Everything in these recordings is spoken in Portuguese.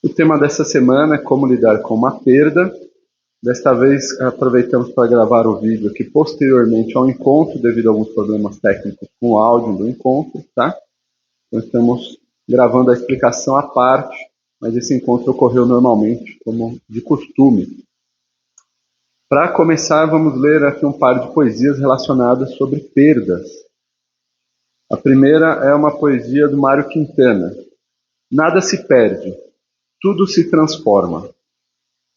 O tema dessa semana é como lidar com uma perda. Desta vez, aproveitamos para gravar o vídeo aqui posteriormente ao encontro, devido a alguns problemas técnicos com o áudio do encontro, tá? Então, estamos gravando a explicação à parte, mas esse encontro ocorreu normalmente, como de costume. Para começar, vamos ler aqui um par de poesias relacionadas sobre perdas. A primeira é uma poesia do Mário Quintana. Nada se perde, tudo se transforma.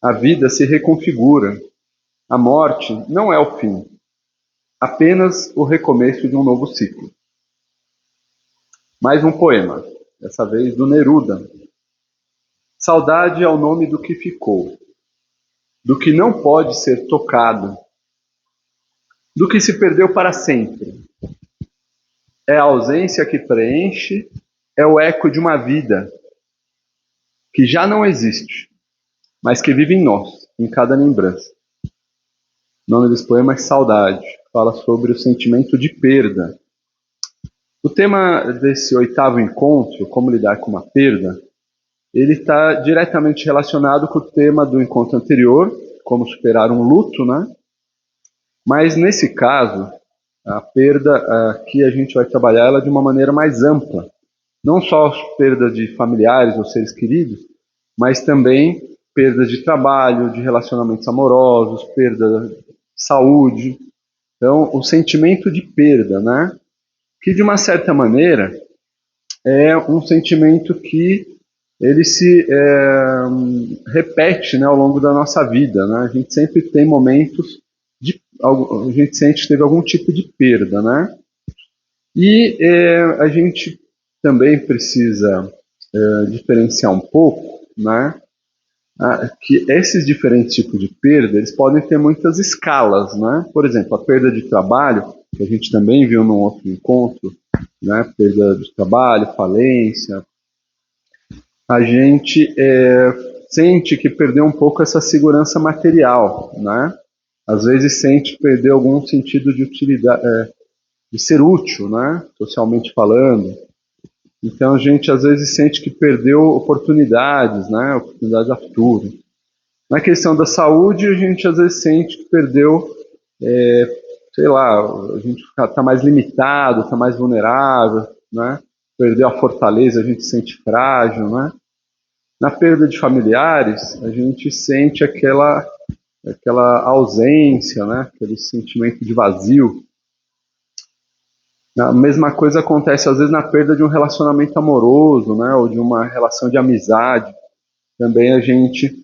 A vida se reconfigura. A morte não é o fim, apenas o recomeço de um novo ciclo. Mais um poema, dessa vez do Neruda. Saudade é o nome do que ficou, do que não pode ser tocado, do que se perdeu para sempre. É a ausência que preenche, é o eco de uma vida que já não existe, mas que vive em nós, em cada lembrança. O nome desse poema é Saudade, fala sobre o sentimento de perda. O tema desse oitavo encontro, como lidar com uma perda, ele está diretamente relacionado com o tema do encontro anterior, como superar um luto, né? Mas nesse caso, a perda aqui a gente vai trabalhar ela de uma maneira mais ampla. Não só perda de familiares ou seres queridos, mas também perdas de trabalho, de relacionamentos amorosos, perda de saúde. Então, o sentimento de perda, né? Que de uma certa maneira é um sentimento que ele se repete, né, ao longo da nossa vida, né? A gente sempre tem momentos de a gente sente que teve algum tipo de perda, né? E a gente também precisa diferenciar um pouco, né? Que esses diferentes tipos de perda, eles podem ter muitas escalas, né? Por exemplo, a perda de trabalho, que a gente também viu num outro encontro, né? Perda de trabalho, falência. A gente sente que perdeu um pouco essa segurança material, né? Às vezes sente que perdeu algum sentido de utilidade, de ser útil, né? Socialmente falando. Então a gente às vezes sente que perdeu oportunidades, né? Oportunidades a futuro. Na questão da saúde, a gente às vezes sente que perdeu, sei lá, a gente está mais limitado, está mais vulnerável, né? Perdeu a fortaleza, a gente se sente frágil, né? Na perda de familiares, a gente sente aquela ausência, né? Aquele sentimento de vazio. A mesma coisa acontece às vezes na perda de um relacionamento amoroso, né? Ou de uma relação de amizade. Também a gente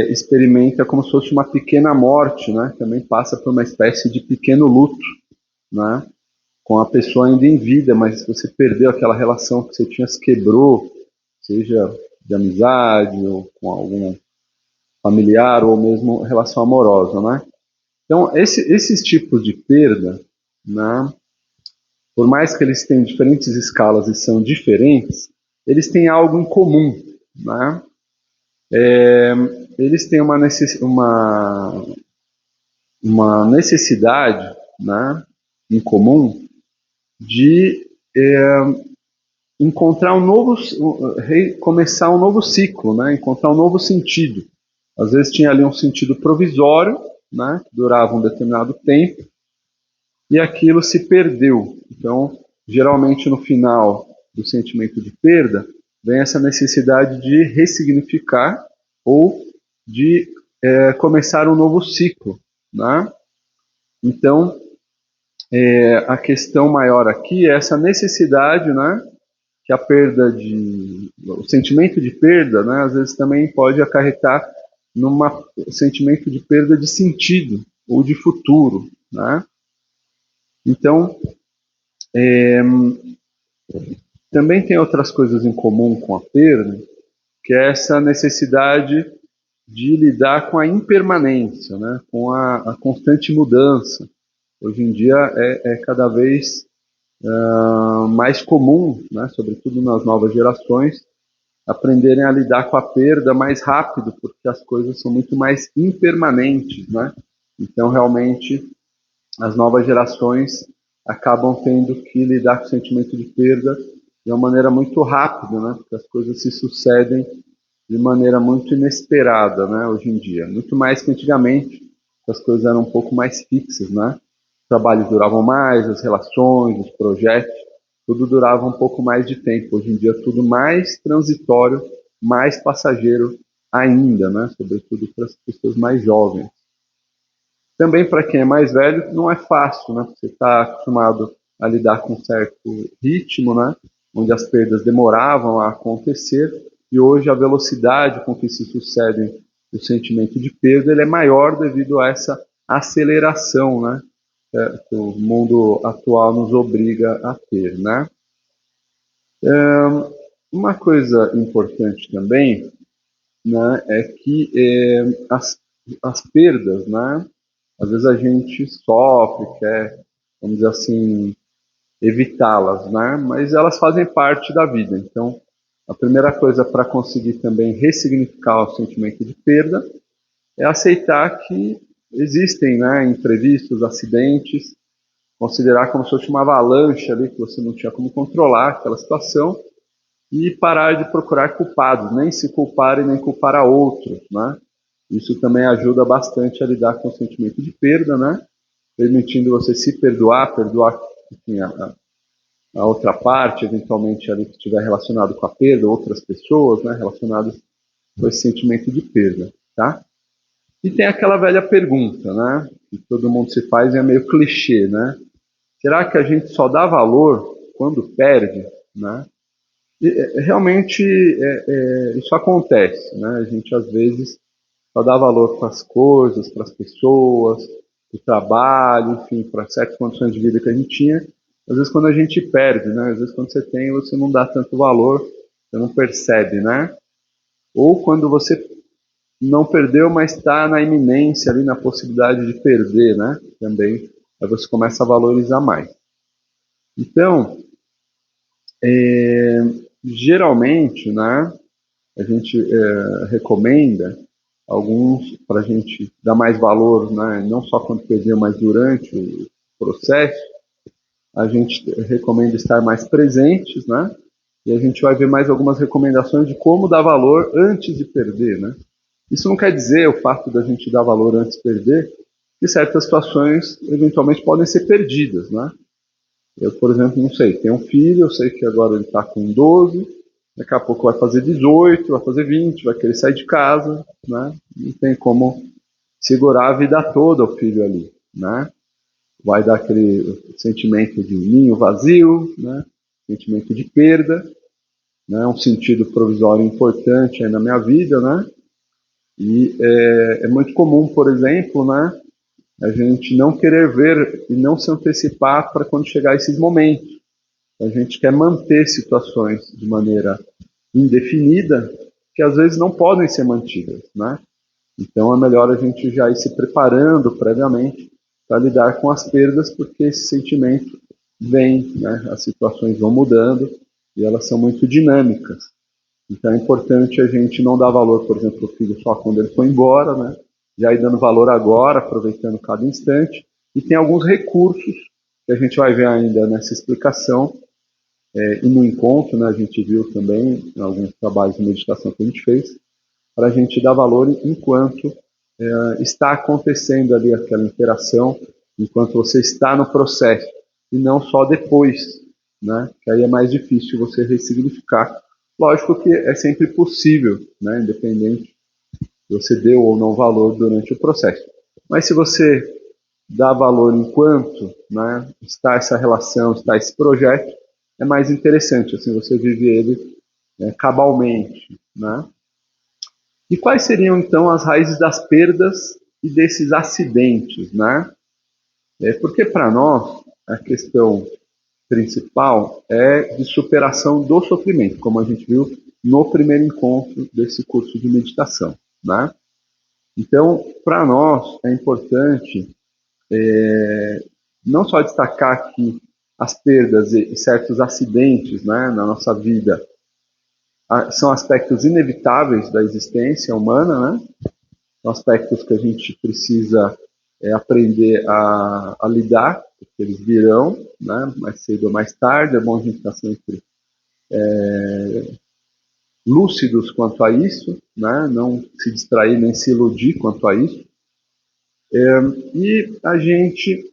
experimenta como se fosse uma pequena morte, né? Também passa por uma espécie de pequeno luto, né? Com a pessoa ainda em vida, mas você perdeu aquela relação que você tinha, se quebrou, seja de amizade ou com algum familiar ou mesmo relação amorosa, né? Então, esses tipos de perda, né? Por mais que eles tenham diferentes escalas e são diferentes, eles têm algo em comum, né? Eles têm uma necessidade, né, em comum de encontrar começar um novo ciclo, né, encontrar um novo sentido. Às vezes tinha ali um sentido provisório, né, que durava um determinado tempo, e aquilo se perdeu. Então, geralmente no final do sentimento de perda, vem essa necessidade de ressignificar ou de começar um novo ciclo, né? Então, a questão maior aqui é essa necessidade, né? Que o sentimento de perda, né? Às vezes também pode acarretar num sentimento de perda de sentido ou de futuro, né? Então, também tem outras coisas em comum com a perda, que é essa necessidade de lidar com a impermanência, né? Com a constante mudança. Hoje em dia é cada vez mais comum, né? Sobretudo nas novas gerações, aprenderem a lidar com a perda mais rápido, porque as coisas são muito mais impermanentes, né? Então, realmente, as novas gerações acabam tendo que lidar com o sentimento de perda de uma maneira muito rápida, né? Porque as coisas se sucedem de maneira muito inesperada, né, hoje em dia. Muito mais que antigamente, as coisas eram um pouco mais fixas, né? Os trabalhos duravam mais, as relações, os projetos, tudo durava um pouco mais de tempo. Hoje em dia, tudo mais transitório, mais passageiro ainda, né? Sobretudo para as pessoas mais jovens. Também para quem é mais velho, não é fácil, né? Você está acostumado a lidar com um certo ritmo, né? Onde as perdas demoravam a acontecer, e hoje a velocidade com que se sucedem o sentimento de perda ele é maior devido a essa aceleração, né? Que o mundo atual nos obriga a ter, né? Uma coisa importante também, né, é que as perdas, né, às vezes a gente sofre, quer, vamos dizer assim, evitá-las, né, mas elas fazem parte da vida. Então, a primeira coisa para conseguir também ressignificar o sentimento de perda é aceitar que existem, né, imprevistos, acidentes, considerar como se fosse uma avalanche ali que você não tinha como controlar aquela situação e parar de procurar culpados, nem se culpar e nem culpar a outros, né? Isso também ajuda bastante a lidar com o sentimento de perda, né? Permitindo você se perdoar, perdoar enfim, a outra parte, eventualmente ali que estiver relacionado com a perda, outras pessoas, né, relacionadas com esse sentimento de perda, tá? E tem aquela velha pergunta, né, que todo mundo se faz e é meio clichê, né? Será que a gente só dá valor quando perde, né? Realmente isso acontece, né? A gente às vezes só dá valor para as coisas, para as pessoas, para o trabalho, enfim, para certas condições de vida que a gente tinha. Às vezes quando a gente perde, né? Às vezes quando você tem, você não dá tanto valor, você não percebe, né? Ou quando você não perdeu, mas está na iminência ali, na possibilidade de perder, né? Também, aí você começa a valorizar mais. Então, geralmente, né? A gente recomenda alguns para a gente dar mais valor, né? Não só quando perdeu, mas durante o processo, a gente recomenda estar mais presentes, né? E a gente vai ver mais algumas recomendações de como dar valor antes de perder, né? Isso não quer dizer o fato da gente dar valor antes de perder, que certas situações eventualmente podem ser perdidas, né? Eu, por exemplo, não sei, tenho um filho, eu sei que agora ele está com 12, daqui a pouco vai fazer 18, vai fazer 20, vai querer sair de casa, né? Não tem como segurar a vida toda o filho ali, né? Vai dar aquele sentimento de ninho vazio, né? Sentimento de perda, né? Um sentido provisório importante aí na minha vida, né? E é muito comum, por exemplo, né? A gente não querer ver e não se antecipar para quando chegar esses momentos. A gente quer manter situações de maneira indefinida que às vezes não podem ser mantidas, né? Então é melhor a gente já ir se preparando previamente para lidar com as perdas, porque esse sentimento vem, né? As situações vão mudando e elas são muito dinâmicas. Então é importante a gente não dar valor, por exemplo, ao filho só quando ele foi embora, né? Já ir dando valor agora, aproveitando cada instante. E tem alguns recursos que a gente vai ver ainda nessa explicação e no encontro, né, a gente viu também em alguns trabalhos de meditação que a gente fez, para a gente dar valor enquanto está acontecendo ali aquela interação, enquanto você está no processo, e não só depois, né, que aí é mais difícil você ressignificar. Lógico que é sempre possível, né, independente se você deu ou não valor durante o processo. Mas se você dá valor enquanto, né, está essa relação, está esse projeto, é mais interessante, assim, você vive ele cabalmente, né? E quais seriam, então, as raízes das perdas e desses acidentes, né? Porque, para nós, a questão principal é de superação do sofrimento, como a gente viu no primeiro encontro desse curso de meditação, né? Então, para nós, é importante não só destacar que as perdas e certos acidentes, né, na nossa vida são aspectos inevitáveis da existência humana, né? São aspectos que a gente precisa aprender a lidar, porque eles virão, né? Mais cedo ou mais tarde. É bom a gente estar sempre lúcidos quanto a isso, né? Não se distrair nem se iludir quanto a isso. E a gente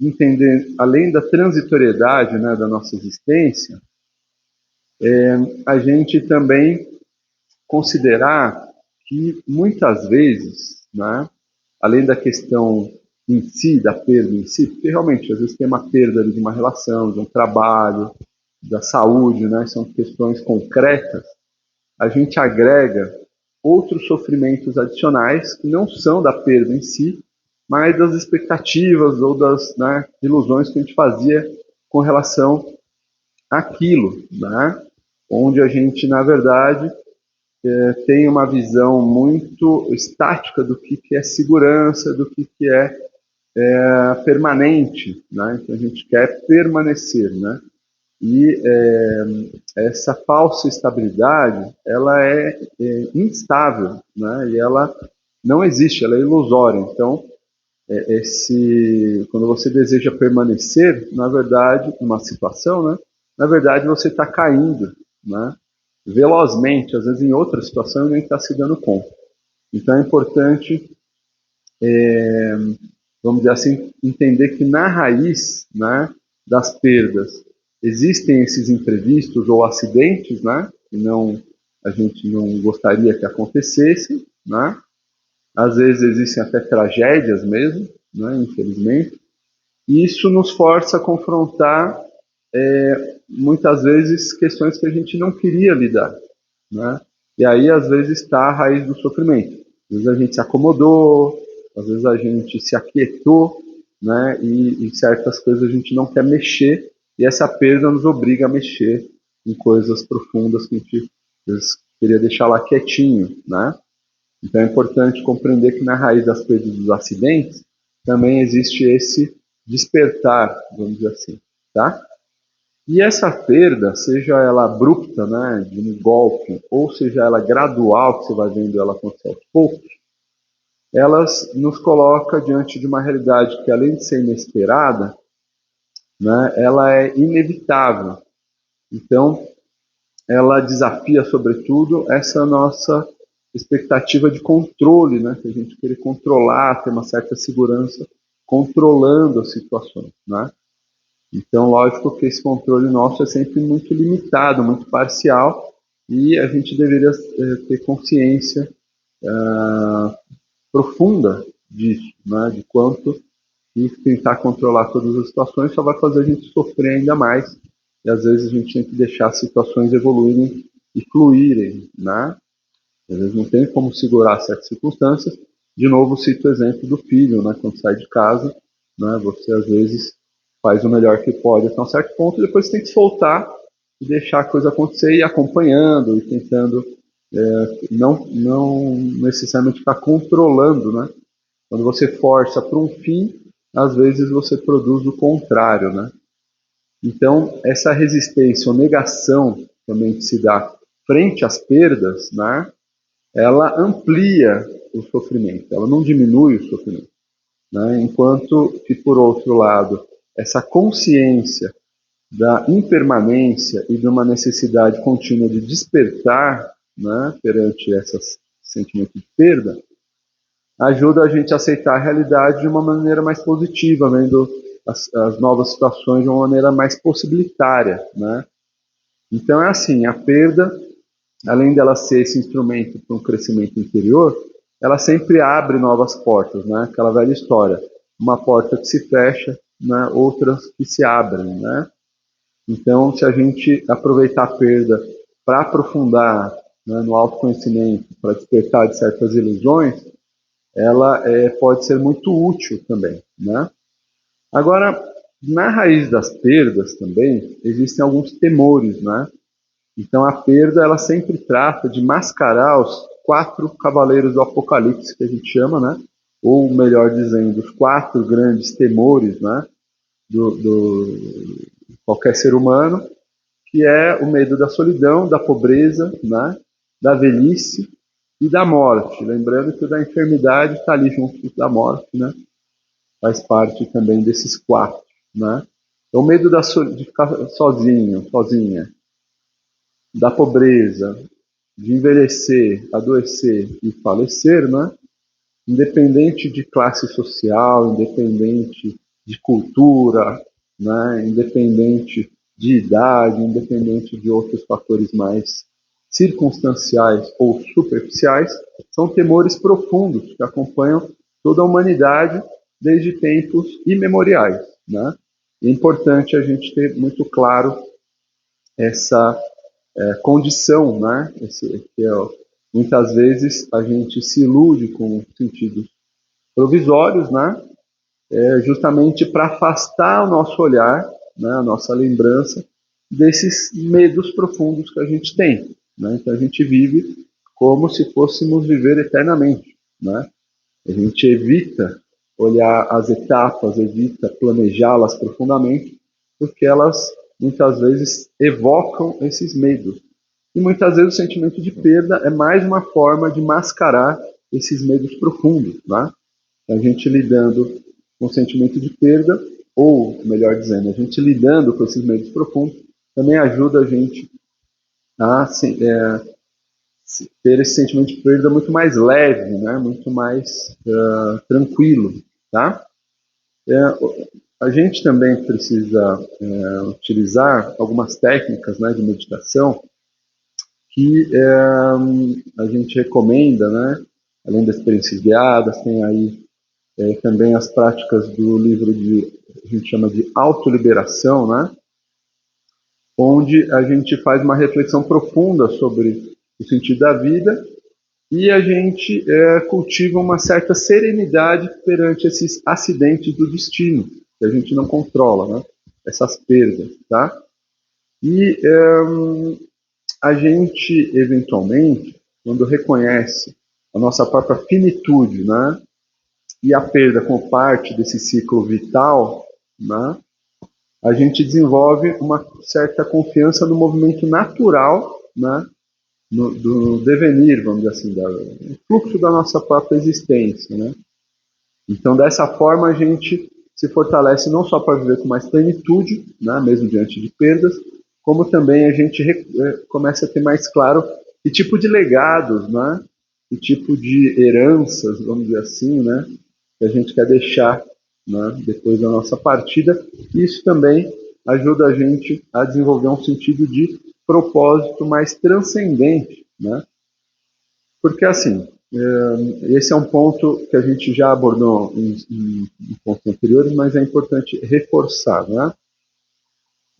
entender, além da transitoriedade, né, da nossa existência, a gente também considerar que muitas vezes, né, além da questão em si, da perda em si, porque realmente às vezes tem uma perda de uma relação, de um trabalho, da saúde, né, são questões concretas, a gente agrega outros sofrimentos adicionais que não são da perda em si, mas das expectativas ou das, né, ilusões que a gente fazia com relação àquilo, né? Onde a gente, na verdade, tem uma visão muito estática do que é segurança, do que é permanente, né? Então a gente quer permanecer, né? E essa falsa estabilidade, ela é instável, né? E ela não existe, ela é ilusória. Então, quando você deseja permanecer, na verdade, numa situação, né? Na verdade, você está caindo, né? Velozmente, às vezes em outra situação, e nem está se dando conta. Então, é importante, vamos dizer assim, entender que na raiz, né, das perdas existem esses imprevistos ou acidentes, né, que não, a gente não gostaria que acontecessem, né? Às vezes existem até tragédias mesmo, né, infelizmente, e isso nos força a confrontar muitas vezes questões que a gente não queria lidar, né? E aí às vezes está a raiz do sofrimento. Às vezes a gente se acomodou, às vezes a gente se aquietou, né? E certas coisas a gente não quer mexer, e essa perda nos obriga a mexer em coisas profundas que a gente às vezes queria deixar lá quietinho, né? Então é importante compreender que na raiz das perdas dos acidentes também existe esse despertar, vamos dizer assim, tá? E essa perda, seja ela abrupta, né, de um golpe, ou seja ela gradual, que você vai vendo ela acontecer aos poucos, elas nos coloca diante de uma realidade que, além de ser inesperada, né, ela é inevitável. Então, ela desafia, sobretudo, essa nossa expectativa de controle, né, que a gente querer controlar, ter uma certa segurança controlando as situações, né? Então, lógico que esse controle nosso é sempre muito limitado, muito parcial, e a gente deveria ter consciência profunda disso, né, de quanto e tentar controlar todas as situações só vai fazer a gente sofrer ainda mais, e às vezes a gente tem que deixar as situações evoluírem e fluírem, né? Às vezes não tem como segurar certas circunstâncias. De novo, cito o exemplo do filho, né? Quando sai de casa, né? Você às vezes faz o melhor que pode até um certo ponto, e depois você tem que soltar e deixar a coisa acontecer e ir acompanhando e tentando não necessariamente ficar controlando, né? Quando você força para um fim, às vezes você produz o contrário, né? Então, essa resistência ou negação também que se dá frente às perdas, né? Ela amplia o sofrimento, ela não diminui o sofrimento, né? Enquanto que, por outro lado, essa consciência da impermanência e de uma necessidade contínua de despertar, né, perante esses sentimentos de perda, ajuda a gente a aceitar a realidade de uma maneira mais positiva, vendo as novas situações de uma maneira mais possibilitária, né? Então é assim, a perda, além dela ser esse instrumento para um crescimento interior, ela sempre abre novas portas, né? Aquela velha história, uma porta que se fecha, né? Outras que se abrem, né? Então, se a gente aproveitar a perda para aprofundar, né, no autoconhecimento, para despertar de certas ilusões, ela pode ser muito útil também, né? Agora, na raiz das perdas também existem alguns temores, né? Então a perda ela sempre trata de mascarar os quatro cavaleiros do Apocalipse que a gente chama, né? Ou melhor dizendo, os quatro grandes temores, né? Do qualquer ser humano, que é o medo da solidão, da pobreza, né? Da velhice e da morte. Lembrando que o da enfermidade está ali junto da morte, né? Faz parte também desses quatro, né? Então, o medo de ficar sozinho, sozinha. da pobreza, de envelhecer, adoecer e falecer, né? Independente de classe social, independente de cultura, né? Independente de idade, independente de outros fatores mais circunstanciais ou superficiais, são temores profundos que acompanham toda a humanidade desde tempos imemoriais, né? É importante a gente ter muito claro essa condição, né? Muitas vezes a gente se ilude com sentidos provisórios, né? Justamente para afastar o nosso olhar, né? A nossa lembrança desses medos profundos que a gente tem, né? Então a gente vive como se fôssemos viver eternamente, né? A gente evita olhar as etapas, evita planejá-las profundamente, porque elas muitas vezes evocam esses medos. E muitas vezes o sentimento de perda é mais uma forma de mascarar esses medos profundos, né? A gente lidando com o sentimento de perda, ou melhor dizendo, a gente lidando com esses medos profundos, também ajuda a gente a ter esse sentimento de perda muito mais leve, né? Muito mais tranquilo, tá? A gente também precisa utilizar algumas técnicas, né, de meditação que a gente recomenda, né? Além das experiências guiadas, tem aí também as práticas do livro a gente chama de autoliberação, né? Onde a gente faz uma reflexão profunda sobre o sentido da vida e a gente cultiva uma certa serenidade perante esses acidentes do destino, que a gente não controla, né? Essas perdas, tá? E a gente, eventualmente, quando reconhece a nossa própria finitude, né? E a perda como parte desse ciclo vital, né? A gente desenvolve uma certa confiança no movimento natural, né? Do devenir, vamos dizer assim, do fluxo da nossa própria existência, né? Então, dessa forma, a gente se fortalece não só para viver com mais plenitude, né, mesmo diante de perdas, como também a gente começa a ter mais claro que tipo de legados, né, que tipo de heranças, vamos dizer assim, né, que a gente quer deixar, né, depois da nossa partida. Isso também ajuda a gente a desenvolver um sentido de propósito mais transcendente, né? Porque assim, esse é um ponto que a gente já abordou em pontos anteriores, mas é importante reforçar, né?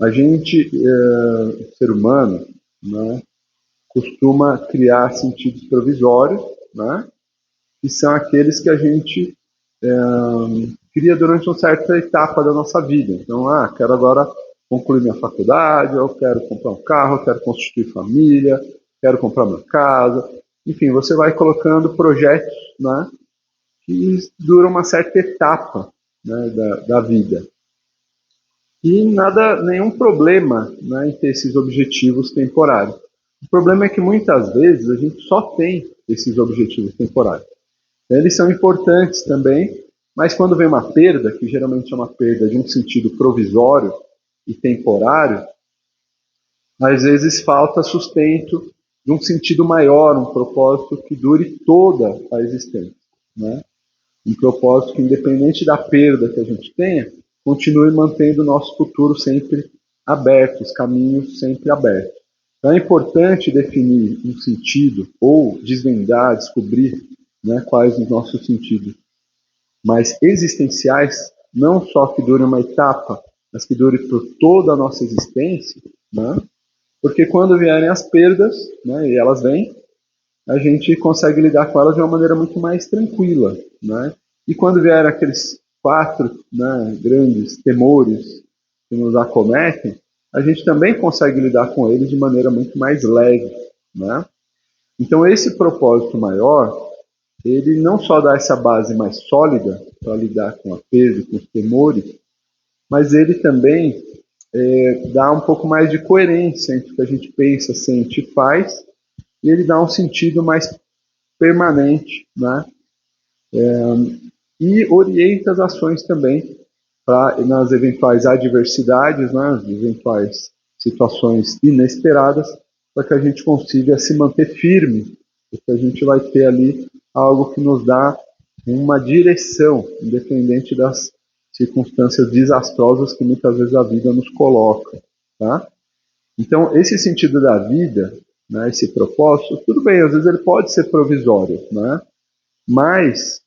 A gente, ser humano, né, costuma criar sentidos provisórios, né? Que são aqueles que a gente cria durante uma certa etapa da nossa vida. Então, quero agora concluir minha faculdade, eu quero comprar um carro, eu quero constituir família, quero comprar uma casa. Enfim, você vai colocando projetos, né, que duram uma certa etapa, né, da vida. E nenhum problema, né, em ter esses objetivos temporários. O problema é que muitas vezes a gente só tem esses objetivos temporários. Eles são importantes também, mas quando vem uma perda, que geralmente é uma perda de um sentido provisório e temporário, às vezes falta sustento de um sentido maior, um propósito que dure toda a existência, né? Um propósito que, independente da perda que a gente tenha, continue mantendo o nosso futuro sempre aberto, os caminhos sempre abertos. Então é importante definir um sentido ou desvendar, descobrir, né, quais os nossos sentidos mais existenciais, não só que dure uma etapa, mas que dure por toda a nossa existência, né? Porque quando vierem as perdas, né, e elas vêm, a gente consegue lidar com elas de uma maneira muito mais tranquila, né? E quando vier aqueles quatro, né, grandes temores que nos acometem, a gente também consegue lidar com eles de maneira muito mais leve, né? Então esse propósito maior, ele não só dá essa base mais sólida para lidar com a perda, com os temores, mas ele também dá um pouco mais de coerência entre o que a gente pensa, sente e faz, e ele dá um sentido mais permanente, né? E orienta as ações também nas eventuais adversidades, né? Nas eventuais situações inesperadas, para que a gente consiga se manter firme, porque a gente vai ter ali algo que nos dá uma direção, independente das circunstâncias desastrosas que muitas vezes a vida nos coloca, tá? Então, esse sentido da vida, né, esse propósito, tudo bem, às vezes ele pode ser provisório, né? Mas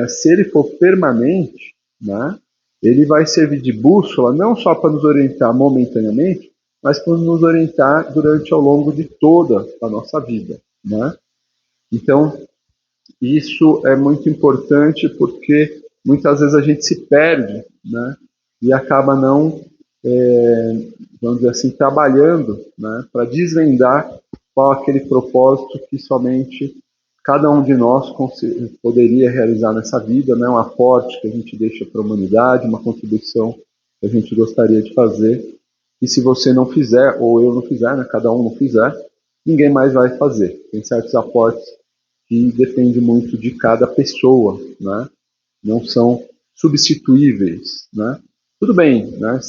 se ele for permanente, né, ele vai servir de bússola não só para nos orientar momentaneamente, mas para nos orientar durante ao longo de toda a nossa vida, né? Então, isso é muito importante porque muitas vezes a gente se perde, né? E acaba não, vamos dizer assim, trabalhando, né? Para desvendar qual aquele propósito que somente cada um de nós poderia realizar nessa vida, né? Um aporte que a gente deixa para a humanidade, uma contribuição que a gente gostaria de fazer. E se você não fizer, ou eu não fizer, né? Cada um não fizer, ninguém mais vai fazer. Tem certos aportes que depende muito de cada pessoa, né? Não são substituíveis, né? Tudo bem, né?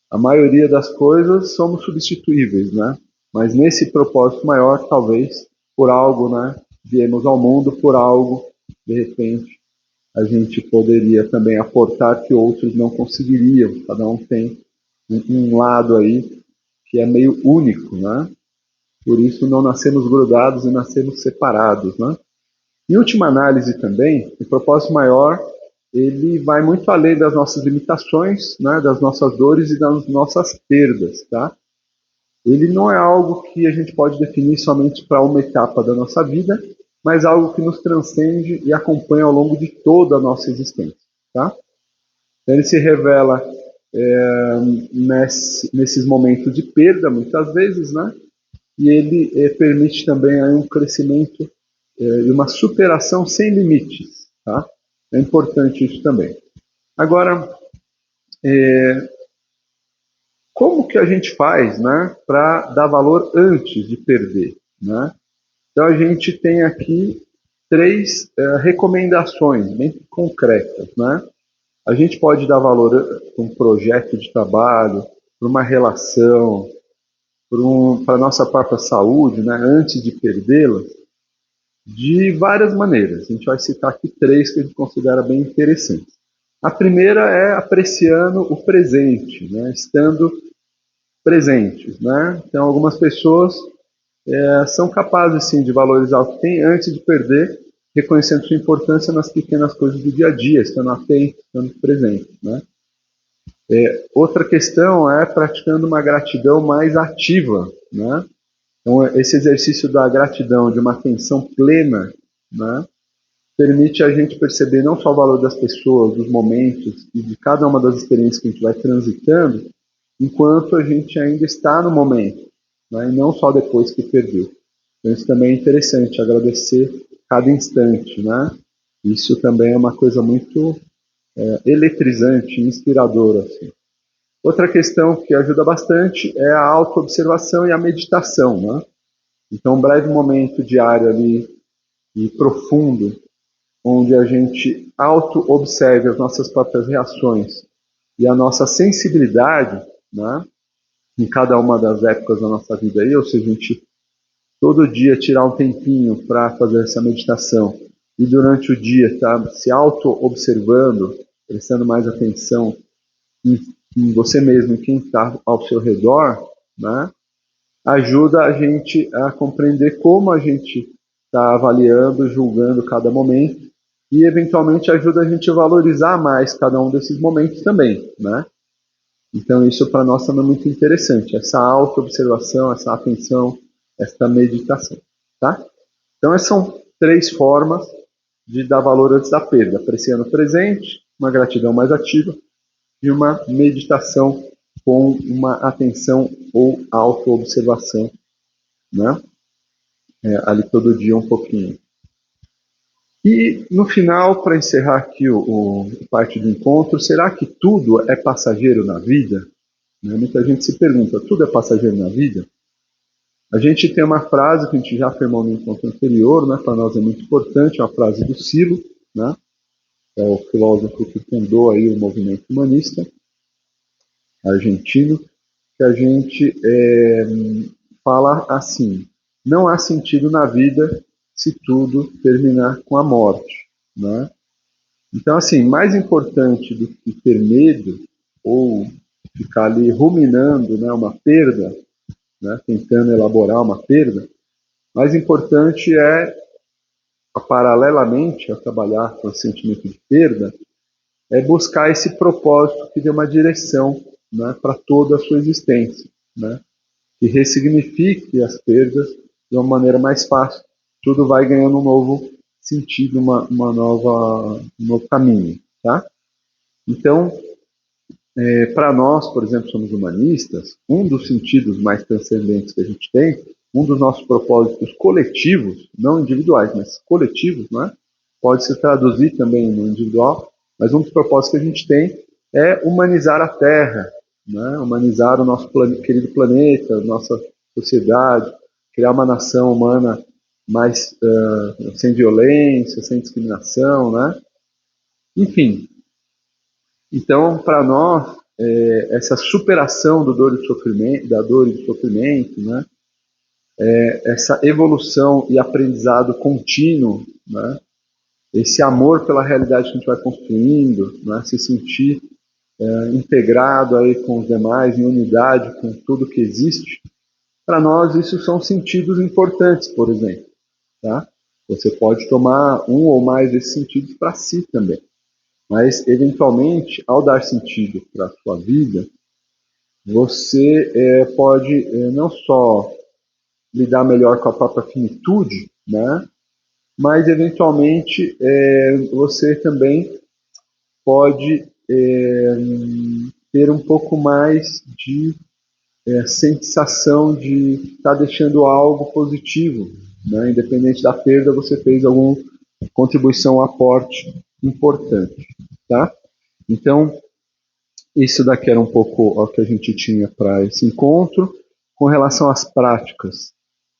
A maioria das coisas somos substituíveis, né? Mas nesse propósito maior, talvez por algo, né? Viemos ao mundo por algo, de repente a gente poderia também aportar que outros não conseguiriam. Cada um tem um lado aí que é meio único, né? Por isso não nascemos grudados e nascemos separados, né? Em última análise também, o propósito maior, ele vai muito além das nossas limitações, né, das nossas dores e das nossas perdas, tá? Ele não é algo que a gente pode definir somente para uma etapa da nossa vida, mas algo que nos transcende e acompanha ao longo de toda a nossa existência, tá? Ele se revela nesses momentos de perda, muitas vezes, né? E ele permite também aí um crescimento e uma superação sem limites, tá? É importante isso também. Agora, como que a gente faz, né, para dar valor antes de perder, né? Então a gente tem aqui três recomendações bem concretas, né? A gente pode dar valor para um projeto de trabalho, para uma relação, para a nossa própria saúde, né, antes de perdê-la, de várias maneiras. A gente vai citar aqui três que a gente considera bem interessantes. A primeira é apreciando o presente, né? Estando presentes, né? Então, algumas pessoas são capazes, sim, de valorizar o que tem antes de perder, reconhecendo sua importância nas pequenas coisas do dia a dia, estando atento, estando presente, né? Outra questão é praticando uma gratidão mais ativa, né? Então, esse exercício da gratidão, de uma atenção plena, né, permite a gente perceber não só o valor das pessoas, dos momentos e de cada uma das experiências que a gente vai transitando, enquanto a gente ainda está no momento, né, e não só depois que perdeu. Então, isso também é interessante, agradecer cada instante, né? Isso também é uma coisa muito eletrizante, inspiradora, assim. Outra questão que ajuda bastante é a autoobservação e a meditação, né? Então, um breve momento diário ali e profundo, onde a gente auto-observe as nossas próprias reações e a nossa sensibilidade, né, em cada uma das épocas da nossa vida aí, ou seja, a gente todo dia tirar um tempinho para fazer essa meditação e durante o dia estar se auto-observando, prestando mais atenção em você mesmo, em quem está ao seu redor, né, ajuda a gente a compreender como a gente está avaliando, julgando cada momento e eventualmente ajuda a gente a valorizar mais cada um desses momentos também, né? Então isso para nós também é muito interessante, essa auto-observação, essa atenção, essa meditação, tá? Então essas são três formas de dar valor antes da perda, apreciando o presente, uma gratidão mais ativa e uma meditação com uma atenção ou auto-observação, né? Ali todo dia um pouquinho. E no final, para encerrar aqui o parte do encontro, será que tudo é passageiro na vida? Né? Muita gente se pergunta, tudo é passageiro na vida? A gente tem uma frase que a gente já afirmou no encontro anterior, né? Para nós é muito importante, é uma frase do Silo, né? É o filósofo que fundou aí o movimento humanista argentino, que a gente fala assim: não há sentido na vida se tudo terminar com a morte, né? Então, assim, mais importante do que ter medo ou ficar ali ruminando, né, uma perda, né, tentando elaborar uma perda, mais importante é, paralelamente a trabalhar com esse sentimento de perda, é buscar esse propósito que dê uma direção, né, para toda a sua existência, né, que ressignifique as perdas de uma maneira mais fácil. Tudo vai ganhando um novo sentido, um novo caminho, tá? Então, para nós, por exemplo, somos humanistas, um dos sentidos mais transcendentes que a gente tem, um dos nossos propósitos coletivos, não individuais, mas coletivos, né? Pode se traduzir também no individual, mas um dos propósitos que a gente tem é humanizar a Terra, né? Humanizar o nosso querido planeta, nossa sociedade, criar uma nação humana mais sem violência, sem discriminação, né? Enfim, então, para nós, essa superação da dor e do sofrimento, né, essa evolução e aprendizado contínuo, né, esse amor pela realidade que a gente vai construindo, né, se sentir integrado aí com os demais, em unidade com tudo que existe, para nós isso são sentidos importantes, por exemplo. Tá? Você pode tomar um ou mais desses sentidos para si também. Mas, eventualmente, ao dar sentido para a sua vida, você pode não só lidar melhor com a própria finitude, né? Mas, eventualmente, você também pode ter um pouco mais de sensação de estar deixando algo positivo, né? Independente da perda, você fez alguma contribuição, aporte importante, tá? Então, isso daqui era um pouco o que a gente tinha para esse encontro. Com relação às práticas,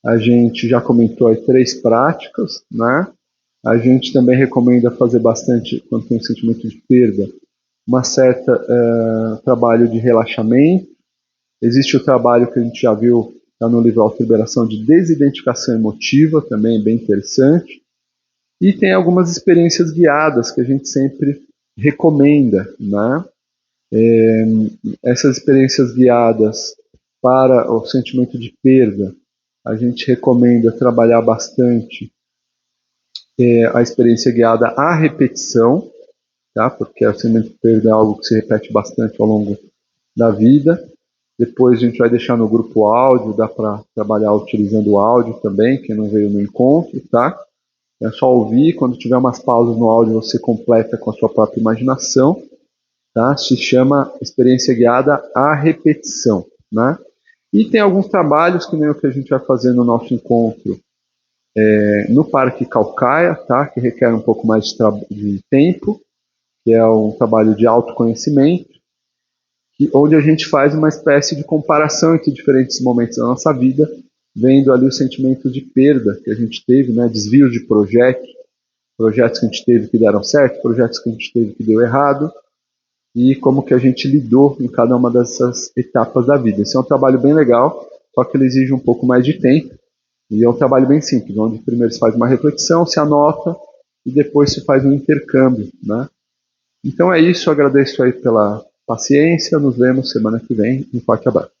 a gente já comentou aí 3 práticas, né? A gente também recomenda fazer bastante, quando tem um sentimento de perda, uma certa trabalho de relaxamento. Existe o trabalho que a gente já viu tá no livro Auto-Liberação de desidentificação emotiva, também é bem interessante. E tem algumas experiências guiadas que a gente sempre recomenda, né? Essas experiências guiadas para o sentimento de perda, a gente recomenda trabalhar bastante a experiência guiada à repetição, tá? Porque o sentimento de perda é algo que se repete bastante ao longo da vida. Depois a gente vai deixar no grupo áudio, dá para trabalhar utilizando o áudio também, quem não veio no encontro, tá? É só ouvir, quando tiver umas pausas no áudio você completa com a sua própria imaginação, tá? Se chama experiência guiada à repetição, né? E tem alguns trabalhos, que nem o que a gente vai fazer no nosso encontro no Parque Caucaia, tá? Que requer um pouco mais de tempo, que é um trabalho de autoconhecimento, onde a gente faz uma espécie de comparação entre diferentes momentos da nossa vida, vendo ali o sentimento de perda que a gente teve, né? Desvios de projetos que a gente teve que deram certo, projetos que a gente teve que deu errado, e como que a gente lidou em cada uma dessas etapas da vida. Esse é um trabalho bem legal, só que ele exige um pouco mais de tempo, e é um trabalho bem simples, onde primeiro se faz uma reflexão, se anota, e depois se faz um intercâmbio, né? Então é isso, agradeço aí pela paciência, nos vemos semana que vem, um forte abraço.